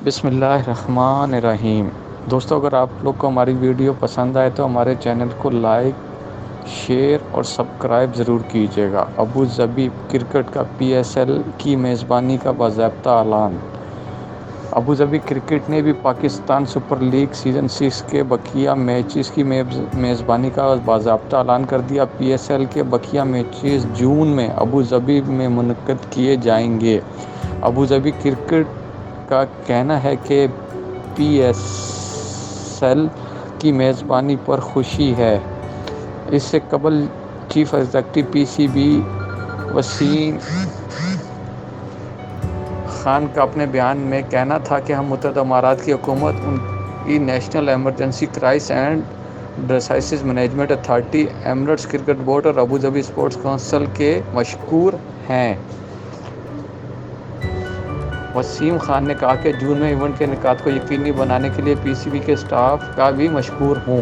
بسم اللہ الرحمن الرحیم۔ دوستو، اگر آپ لوگ کو ہماری ویڈیو پسند آئے تو ہمارے چینل کو لائک، شیئر اور سبسکرائب ضرور کیجیے گا۔ ابوظہبی کرکٹ کا PSL کی میزبانی کا باضابطہ اعلان۔ ابوظہبی کرکٹ نے بھی پاکستان سپر لیگ سیزن 6 کے بقیہ میچز کی میزبانی کا باضابطہ اعلان کر دیا۔ PSL کے بقیہ میچز جون میں ابوظہبی میں منعقد کیے جائیں گے۔ ابوظہبی کرکٹ کا کہنا ہے کہ PSL کی میزبانی پر خوشی ہے۔ اس سے قبل chief executive PCB Wasim Khan کا اپنے بیان میں کہنا تھا کہ ہم متحدہ عرب کی حکومت، ان کی national emergency crisis and disaster management authority, emirates cricket board اور ابوظہبی اسپورٹس کونسل کے مشکور ہیں۔ وسیم خان نے کہا کہ جون میں ایونٹ کے انعقاد کو یقینی بنانے کے لیے PCB کے اسٹاف کا بھی مشکور ہوں۔